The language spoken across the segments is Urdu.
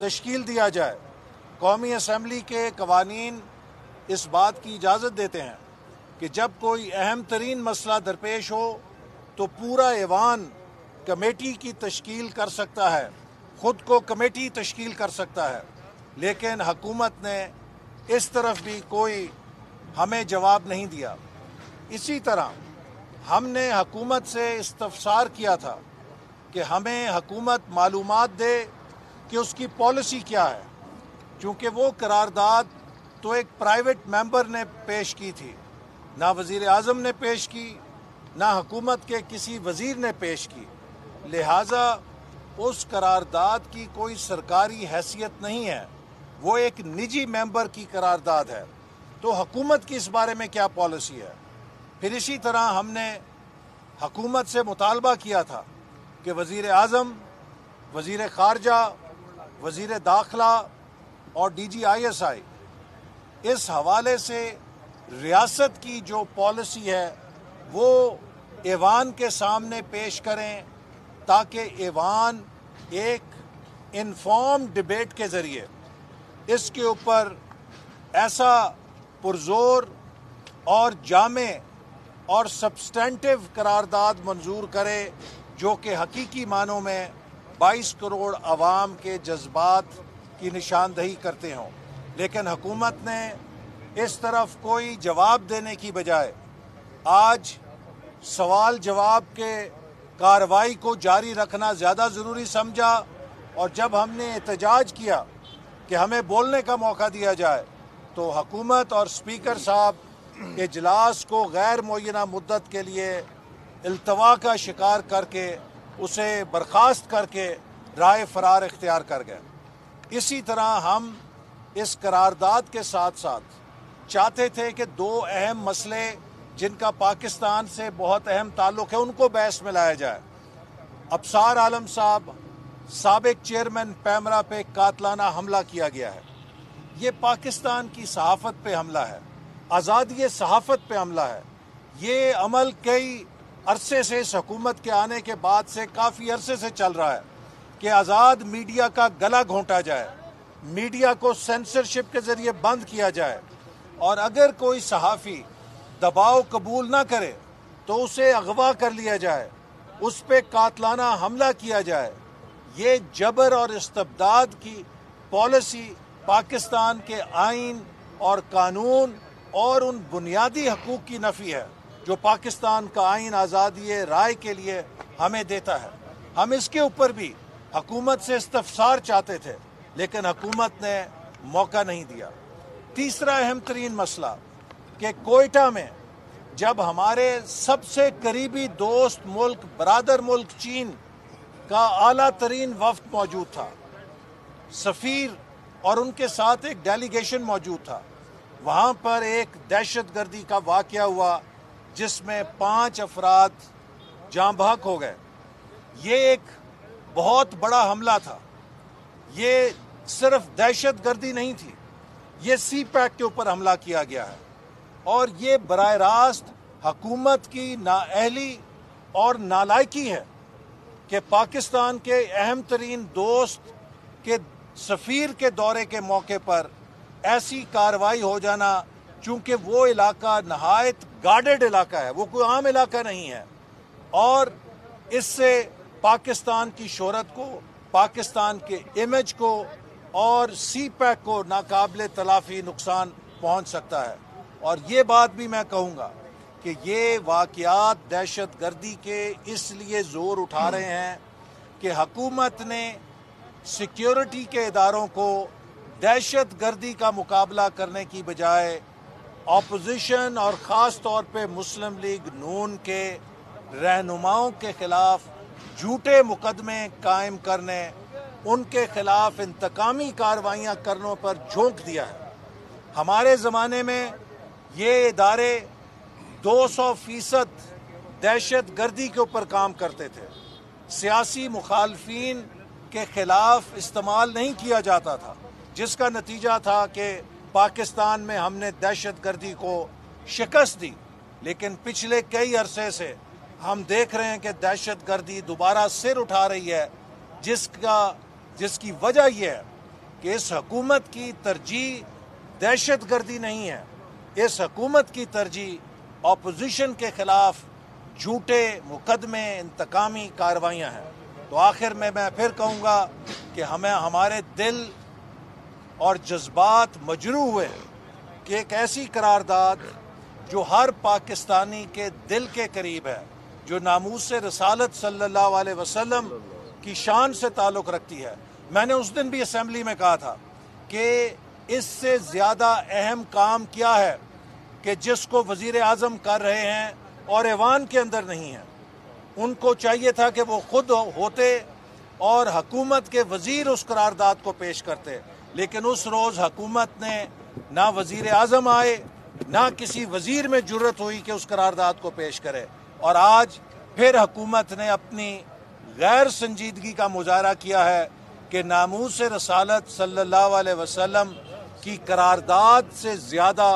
تشکیل دیا جائے۔ قومی اسمبلی کے قوانین اس بات کی اجازت دیتے ہیں کہ جب کوئی اہم ترین مسئلہ درپیش ہو تو پورا ایوان کمیٹی کی تشکیل کر سکتا ہے، خود کو کمیٹی تشکیل کر سکتا ہے، لیکن حکومت نے اس طرف بھی کوئی ہمیں جواب نہیں دیا۔ اسی طرح ہم نے حکومت سے استفسار کیا تھا کہ ہمیں حکومت معلومات دے کہ اس کی پالیسی کیا ہے، چونکہ وہ قرارداد تو ایک پرائیویٹ ممبر نے پیش کی تھی، نہ وزیر اعظم نے پیش کی، نہ حکومت کے کسی وزیر نے پیش کی، لہٰذا اس قرارداد کی کوئی سرکاری حیثیت نہیں ہے، وہ ایک نجی ممبر کی قرارداد ہے۔ تو حکومت کی اس بارے میں کیا پالیسی ہے؟ پھر اسی طرح ہم نے حکومت سے مطالبہ کیا تھا کہ وزیر اعظم، وزیر خارجہ، وزیر داخلہ اور D G I S I اس حوالے سے ریاست کی جو پالیسی ہے وہ ایوان کے سامنے پیش کریں، تاکہ ایوان ایک انفارم ڈیبیٹ کے ذریعے اس کے اوپر ایسا پرزور اور جامع اور سبسٹینٹیو قرارداد منظور کرے جو کہ حقیقی معنوں میں 22 کروڑ عوام کے جذبات کی نشاندہی کرتے ہوں۔ لیکن حکومت نے اس طرف کوئی جواب دینے کی بجائے آج سوال جواب کے کارروائی کو جاری رکھنا زیادہ ضروری سمجھا، اور جب ہم نے احتجاج کیا کہ ہمیں بولنے کا موقع دیا جائے تو حکومت اور اسپیکر صاحب اجلاس کو غیر معینہ مدت کے لیے التوا کا شکار کر کے اسے برخاست کر کے رائے فرار اختیار کر گئے۔ اسی طرح ہم اس قرارداد کے ساتھ ساتھ چاہتے تھے کہ دو اہم مسئلے جن کا پاکستان سے بہت اہم تعلق ہے ان کو بحث میں لایا جائے۔ ابصار عالم صاحب سابق چیئرمین پیمرا پہ قاتلانہ حملہ کیا گیا ہے، یہ پاکستان کی صحافت پہ حملہ ہے، آزادی صحافت پہ حملہ ہے۔ یہ عمل کئی عرصے سے اس حکومت کے آنے کے بعد سے کافی عرصے سے چل رہا ہے کہ آزاد میڈیا کا گلا گھونٹا جائے، میڈیا کو سینسرشپ کے ذریعے بند کیا جائے، اور اگر کوئی صحافی دباؤ قبول نہ کرے تو اسے اغوا کر لیا جائے، اس پہ قاتلانہ حملہ کیا جائے۔ یہ جبر اور استبداد کی پالیسی پاکستان کے آئین اور قانون اور ان بنیادی حقوق کی نفی ہے جو پاکستان کا آئین آزادی رائے کے لیے ہمیں دیتا ہے۔ ہم اس کے اوپر بھی حکومت سے استفسار چاہتے تھے، لیکن حکومت نے موقع نہیں دیا۔ تیسرا اہم ترین مسئلہ کہ کوئٹہ میں جب ہمارے سب سے قریبی دوست ملک، برادر ملک چین کا اعلیٰ ترین وفد موجود تھا، سفیر اور ان کے ساتھ ایک ڈیلیگیشن موجود تھا، وہاں پر ایک دہشت گردی کا واقعہ ہوا جس میں 5 افراد جاں بحق ہو گئے۔ یہ ایک بہت بڑا حملہ تھا، یہ صرف دہشت گردی نہیں تھی، یہ سی پیک کے اوپر حملہ کیا گیا ہے، اور یہ براہ راست حکومت کی نااہلی اور نالائکی ہے کہ پاکستان کے اہم ترین دوست کے سفیر کے دورے کے موقع پر ایسی کارروائی ہو جانا، چونکہ وہ علاقہ نہایت گارڈڈ علاقہ ہے، وہ کوئی عام علاقہ نہیں ہے، اور اس سے پاکستان کی شہرت کو، پاکستان کے امیج کو اور سی پیک کو ناقابل تلافی نقصان پہنچ سکتا ہے۔ اور یہ بات بھی میں کہوں گا کہ یہ واقعات دہشت گردی کے اس لیے زور اٹھا رہے ہیں کہ حکومت نے سیکیورٹی کے اداروں کو دہشت گردی کا مقابلہ کرنے کی بجائے اپوزیشن اور خاص طور پہ مسلم لیگ نون کے رہنماؤں کے خلاف جھوٹے مقدمے قائم کرنے، ان کے خلاف انتقامی کارروائیاں کرنے پر جھونک دیا ہے۔ ہمارے زمانے میں یہ ادارے 200% دہشت گردی کے اوپر کام کرتے تھے، سیاسی مخالفین کے خلاف استعمال نہیں کیا جاتا تھا، جس کا نتیجہ تھا کہ پاکستان میں ہم نے دہشت گردی کو شکست دی۔ لیکن پچھلے کئی عرصے سے ہم دیکھ رہے ہیں کہ دہشت گردی دوبارہ سر اٹھا رہی ہے، جس کی وجہ یہ ہے کہ اس حکومت کی ترجیح دہشت گردی نہیں ہے، اس حکومت کی ترجیح اپوزیشن کے خلاف جھوٹے مقدمے، انتقامی کارروائیاں ہیں۔ تو آخر میں پھر کہوں گا کہ ہمارے دل اور جذبات مجروح ہوئے کہ ایک ایسی قرارداد جو ہر پاکستانی کے دل کے قریب ہے، جو ناموس رسالت صلی اللہ علیہ وسلم کی شان سے تعلق رکھتی ہے۔ میں نے اس دن بھی اسمبلی میں کہا تھا کہ اس سے زیادہ اہم کام کیا ہے کہ جس کو وزیر اعظم کر رہے ہیں اور ایوان کے اندر نہیں ہیں۔ ان کو چاہیے تھا کہ وہ خود ہوتے اور حکومت کے وزیر اس قرارداد کو پیش کرتے، لیکن اس روز حکومت نے نہ وزیر اعظم آئے، نہ کسی وزیر میں جرت ہوئی کہ اس قرارداد کو پیش کرے، اور آج پھر حکومت نے اپنی غیر سنجیدگی کا مظاہرہ کیا ہے کہ ناموس رسالت صلی اللہ علیہ وسلم کی قرارداد سے زیادہ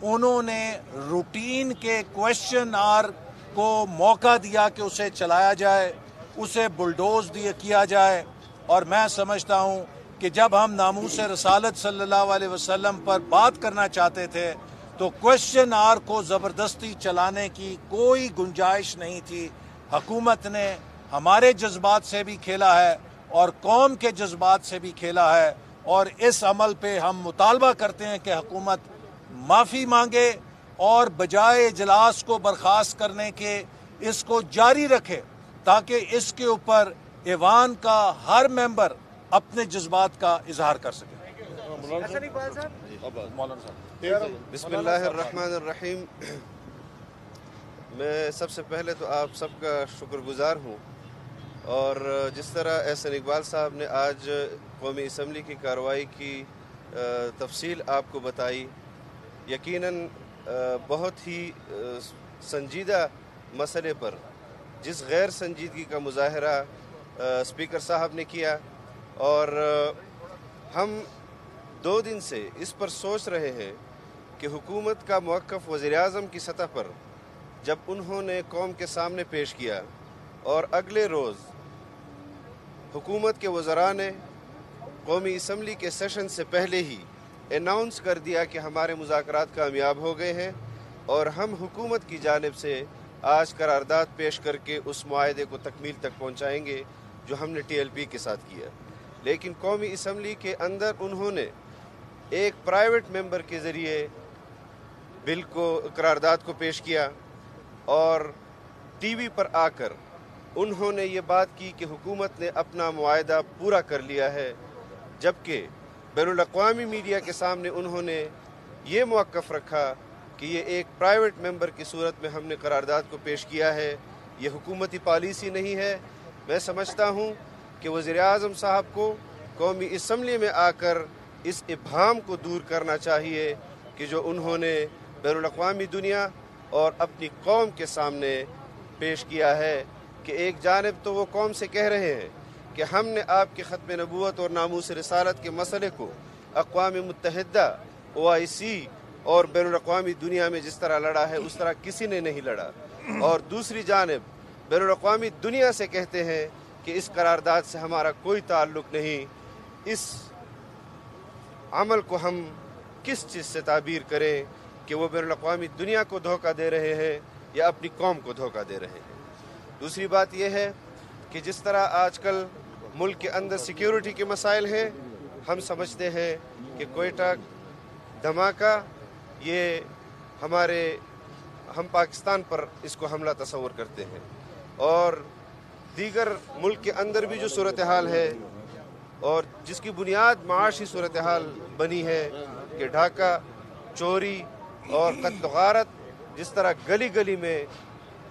انہوں نے روٹین کے کویشچن آر کو موقع دیا کہ اسے چلایا جائے، اسے بلڈوز کیا جائے۔ اور میں سمجھتا ہوں کہ جب ہم ناموس رسالت صلی اللہ علیہ وسلم پر بات کرنا چاہتے تھے تو کویشچن آر کو زبردستی چلانے کی کوئی گنجائش نہیں تھی۔ حکومت نے ہمارے جذبات سے بھی کھیلا ہے اور قوم کے جذبات سے بھی کھیلا ہے، اور اس عمل پہ ہم مطالبہ کرتے ہیں کہ حکومت معافی مانگے اور بجائے اجلاس کو برخاست کرنے کے اس کو جاری رکھے، تاکہ اس کے اوپر ایوان کا ہر ممبر اپنے جذبات کا اظہار کر سکے۔ بسم اللہ الرحمن الرحیم۔ میں سب سے پہلے تو آپ سب کا شکر گزار ہوں، اور جس طرح احسن اقبال صاحب نے آج قومی اسمبلی کی کارروائی کی تفصیل آپ کو بتائی، یقیناً بہت ہی سنجیدہ مسئلے پر جس غیر سنجیدگی کا مظاہرہ اسپیکر صاحب نے کیا، اور ہم 2 دن سے اس پر سوچ رہے ہیں کہ حکومت کا موقف وزیر اعظم کی سطح پر جب انہوں نے قوم کے سامنے پیش کیا، اور اگلے روز حکومت کے وزراء نے قومی اسمبلی کے سیشن سے پہلے ہی اناؤنس کر دیا کہ ہمارے مذاکرات کامیاب ہو گئے ہیں، اور ہم حکومت کی جانب سے آج قرارداد پیش کر کے اس معاہدے کو تکمیل تک پہنچائیں گے جو ہم نے ٹی ایل پی کے ساتھ کیا۔ لیکن قومی اسمبلی کے اندر انہوں نے ایک پرائیویٹ ممبر کے ذریعے بل کو قرارداد کو پیش کیا، اور ٹی وی پر آ کر انہوں نے یہ بات کی کہ حکومت نے اپنا معاہدہ پورا کر لیا ہے، جبکہ بین الاقوامی میڈیا کے سامنے انہوں نے یہ موقف رکھا کہ یہ ایک پرائیویٹ ممبر کی صورت میں ہم نے قرارداد کو پیش کیا ہے، یہ حکومتی پالیسی نہیں ہے۔ میں سمجھتا ہوں کہ وزیر اعظم صاحب کو قومی اسمبلی میں آ کر اس ابہام کو دور کرنا چاہیے کہ جو انہوں نے بین الاقوامی دنیا اور اپنی قوم کے سامنے پیش کیا ہے، کہ ایک جانب تو وہ قوم سے کہہ رہے ہیں کہ ہم نے آپ کے ختم نبوت اور ناموس رسالت کے مسئلے کو اقوام متحدہ، OIC اور بین الاقوامی دنیا میں جس طرح لڑا ہے اس طرح کسی نے نہیں لڑا، اور دوسری جانب بین الاقوامی دنیا سے کہتے ہیں کہ اس قرارداد سے ہمارا کوئی تعلق نہیں۔ اس عمل کو ہم کس چیز سے تعبیر کریں کہ وہ بین الاقوامی دنیا کو دھوکہ دے رہے ہیں یا اپنی قوم کو دھوکہ دے رہے ہیں۔ دوسری بات یہ ہے کہ جس طرح آج کل ملک کے اندر سیکیورٹی کے مسائل ہیں، ہم سمجھتے ہیں کہ کوئٹہ دھماکہ یہ ہم پاکستان پر اس کو حملہ تصور کرتے ہیں، اور دیگر ملک کے اندر بھی جو صورتحال ہے اور جس کی بنیاد معاشی صورتحال بنی ہے کہ ڈھاکہ، چوری اور قتل و غارت جس طرح گلی گلی میں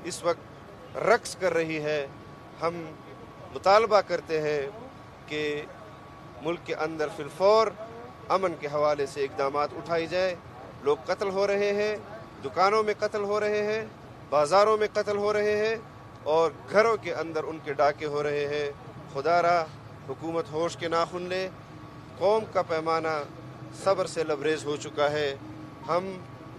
اس وقت رقص کر رہی ہے، ہم مطالبہ کرتے ہیں کہ ملک کے اندر فی الفور امن کے حوالے سے اقدامات اٹھائی جائے۔ لوگ قتل ہو رہے ہیں، دکانوں میں قتل ہو رہے ہیں، بازاروں میں قتل ہو رہے ہیں، اور گھروں کے اندر ان کے ڈاکے ہو رہے ہیں۔ خدا را حکومت ہوش کے ناخن لے، قوم کا پیمانہ صبر سے لبریز ہو چکا ہے۔ ہم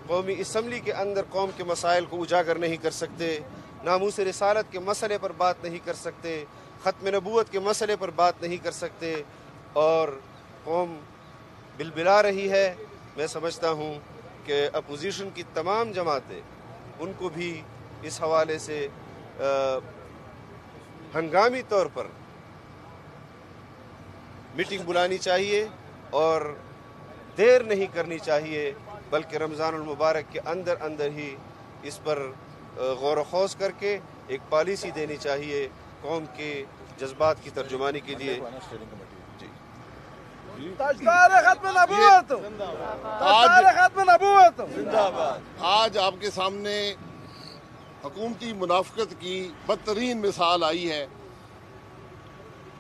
قومی اسمبلی کے اندر قوم کے مسائل کو اجاگر نہیں کر سکتے، ناموس رسالت کے مسئلے پر بات نہیں کر سکتے، ختم نبوت کے مسئلے پر بات نہیں کر سکتے، اور قوم بلبلا رہی ہے. میں سمجھتا ہوں کہ اپوزیشن کی تمام جماعتیں ان کو بھی اس حوالے سے ہنگامی طور پر میٹنگ بلانی چاہیے اور دیر نہیں کرنی چاہیے، بلکہ رمضان المبارک کے اندر ہی اس پر غور و خوض کر کے ایک پالیسی دینی چاہیے قوم کے جذبات کی ترجمانی کے لیے. آج آپ کے سامنے حکومتی منافقت کی بدترین مثال آئی ہے.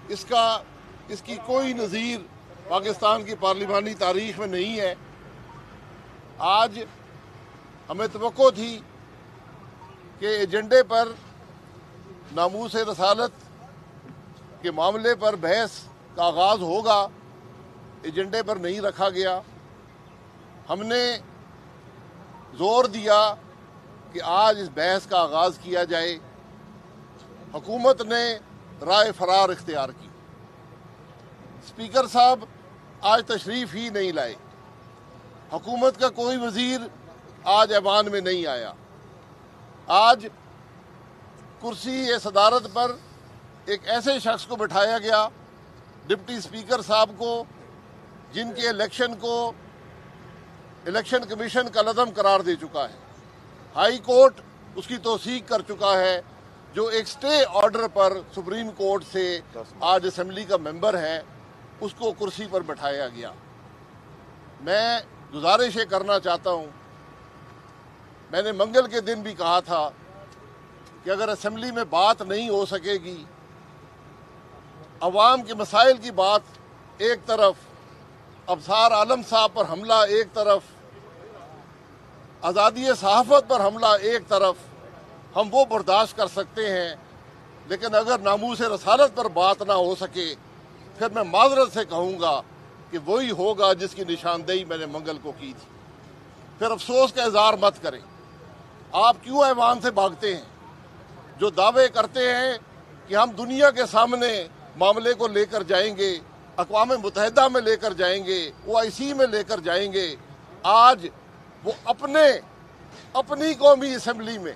اس کی کوئی نظیر پاکستان کی پارلیمانی تاریخ میں نہیں ہے. آج ہمیں توقع تھی کہ ایجنڈے پر ناموس رسالت کے معاملے پر بحث کا آغاز ہوگا، ایجنڈے پر نہیں رکھا گیا. ہم نے زور دیا کہ آج اس بحث کا آغاز کیا جائے. حکومت نے رائے فرار اختیار کی. اسپیکر صاحب آج تشریف ہی نہیں لائے. حکومت کا کوئی وزیر آج ایوان میں نہیں آیا. آج کرسی صدارت پر ایک ایسے شخص کو بٹھایا گیا، ڈپٹی اسپیکر صاحب کو، جن کے الیکشن کو الیکشن کمیشن کا لدم قرار دے چکا ہے. ہائی کورٹ اس کی توثیق کر چکا ہے. جو ایک سٹے آرڈر پر سپریم کورٹ سے آج اسمبلی کا ممبر ہے، اس کو کرسی پر بٹھایا گیا. میں گزارش یہ کرنا چاہتا ہوں، میں نے منگل کے دن بھی کہا تھا کہ اگر اسمبلی میں بات نہیں ہو سکے گی، عوام کے مسائل کی بات ایک طرف، ابصار عالم صاحب پر حملہ ایک طرف، آزادی صحافت پر حملہ ایک طرف، ہم وہ برداشت کر سکتے ہیں. لیکن اگر ناموس رسالت پر بات نہ ہو سکے، پھر میں معذرت سے کہوں گا کہ وہی ہوگا جس کی نشاندہی میں نے منگل کو کی تھی. پھر افسوس کا اظہار مت کریں. آپ کیوں ایوان سے بھاگتے ہیں؟ جو دعوے کرتے ہیں کہ ہم دنیا کے سامنے معاملے کو لے کر جائیں گے، اقوام متحدہ میں لے کر جائیں گے، OIC میں لے کر جائیں گے، آج وہ اپنی قومی اسمبلی میں،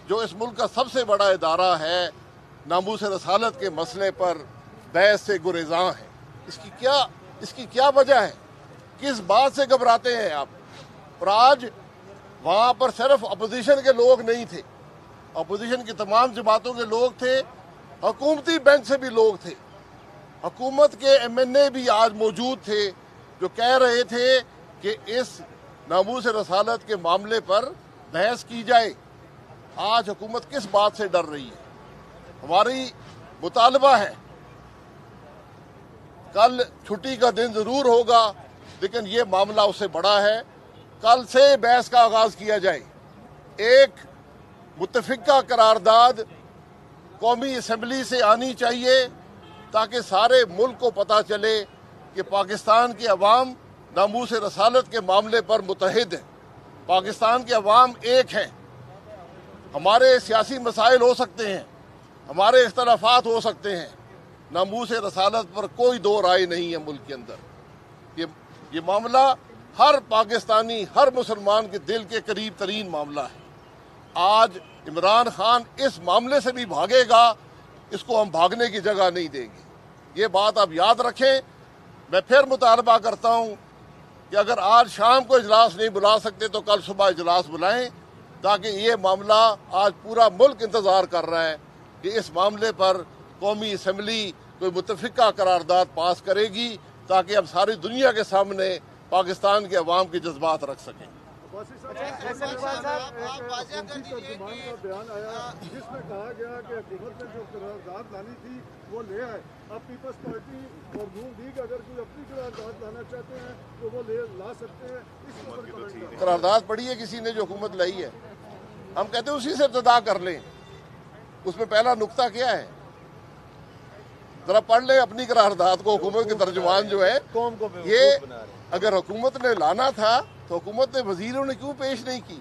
جو اس ملک کا سب سے بڑا ادارہ ہے، ناموس رسالت کے مسئلے پر بحث سے گریزاں ہیں. اس کی کیا وجہ ہے؟ کس بات سے گھبراتے ہیں آپ؟ اور آج وہاں پر صرف اپوزیشن کے لوگ نہیں تھے، اپوزیشن کی تمام جماعتوں کے لوگ تھے، حکومتی بینچ سے بھی لوگ تھے، حکومت کے MNA بھی آج موجود تھے، جو کہہ رہے تھے کہ اس ناموس رسالت کے معاملے پر بحث کی جائے. آج حکومت کس بات سے ڈر رہی ہے؟ ہماری مطالبہ ہے، کل چھٹی کا دن ضرور ہوگا، لیکن یہ معاملہ اس سے بڑا ہے. کل سے بحث کا آغاز کیا جائے. ایک متفقہ قرارداد قومی اسمبلی سے آنی چاہیے تاکہ سارے ملک کو پتہ چلے کہ پاکستان کے عوام ناموس رسالت کے معاملے پر متحد ہیں. پاکستان کے عوام ایک ہیں. ہمارے سیاسی مسائل ہو سکتے ہیں، ہمارے اختلافات ہو سکتے ہیں، ناموس رسالت پر کوئی دو رائے نہیں ہے ملک کے اندر. یہ معاملہ ہر پاکستانی، ہر مسلمان کے دل کے قریب ترین معاملہ ہے. آج عمران خان اس معاملے سے بھی بھاگے گا، اس کو ہم بھاگنے کی جگہ نہیں دیں گے. یہ بات آپ یاد رکھیں. میں پھر مطالبہ کرتا ہوں کہ اگر آج شام کو اجلاس نہیں بلا سکتے تو کل صبح اجلاس بلائیں، تاکہ یہ معاملہ، آج پورا ملک انتظار کر رہا ہے کہ اس معاملے پر قومی اسمبلی کوئی متفقہ قرارداد پاس کرے گی تاکہ ہم ساری دنیا کے سامنے پاکستان کے عوام کے جذبات رکھ سکیں. بیان آیا جس میں کہا گیا کہ حکومت نے جو قرارداد لانی تھی وہ لے آئے. اب پیپلز پارٹی اور نون لیگ اگر کوئی اپنی قرارداد لانا چاہتے ہیں تو وہ لا سکتے ہیں. قرارداد پڑھی ہے کسی نے جو حکومت لائی ہے؟ ہم کہتے ہیں اسی سے ابتدا کر لیں. اس میں پہلا نقطہ کیا ہے؟ ذرا پڑھ لیں اپنی قرارداد کو. حکومت کے ترجمان جو ہے، یہ اگر حکومت نے لانا تھا تو حکومت نے وزیروں نے کیوں پیش نہیں کی؟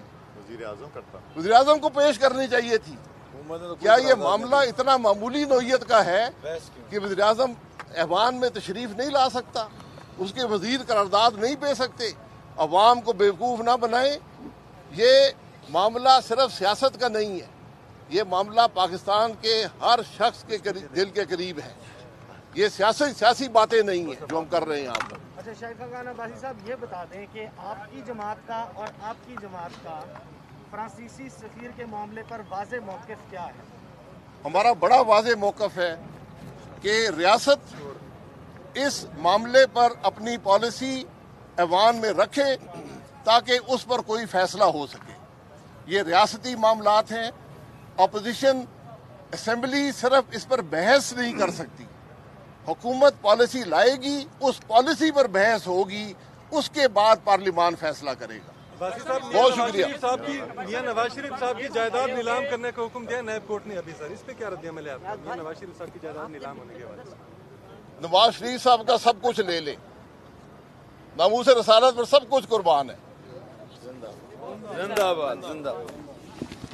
وزیر اعظم کو پیش کرنی چاہیے تھی. کیا یہ معاملہ اتنا معمولی نوعیت کا ہے کہ وزیر اعظم ایوان میں تشریف نہیں لا سکتا؟ اس کے وزیر قرارداد نہیں دے سکتے؟ عوام کو بیوقوف نہ بنائیں. یہ معاملہ صرف سیاست کا نہیں ہے، یہ معاملہ پاکستان کے ہر شخص کے دل کے قریب ہے. یہ سیاسی باتیں نہیں ہیں جو ہم کر رہے ہیں یہاں پر. اچھا شائقہ خان عباسی صاحب، یہ بتا دیں کہ آپ کی جماعت کا اور آپ کی جماعت کا فرانسیسی سفیر کے معاملے پر واضح موقف کیا ہے؟ ہمارا بڑا واضح موقف ہے کہ ریاست اس معاملے پر اپنی پالیسی ایوان میں رکھے تاکہ اس پر کوئی فیصلہ ہو سکے. یہ ریاستی معاملات ہیں. اپوزیشن اسمبلی صرف اس پر بحث نہیں کر سکتی. حکومت پالیسی لائے گی، اس پالیسی پر بحث ہوگی، اس کے بعد پارلیمان فیصلہ کرے گا. بہت شکریہ. میاں نواز شریف صاحب کی جائیداد نیلام کرنے کا حکم دیا نیب کورٹ نے ابھی سر، اس پہ کیا رد عمل ہے آپ کا؟ میاں نواز شریف صاحب کی جائیداد نیلام ہونے کے بعد نواز شریف صاحب کا سب کچھ لے لیں، ناموس رسالت پر سب کچھ قربان ہے. زندہ باد، زندہ باد.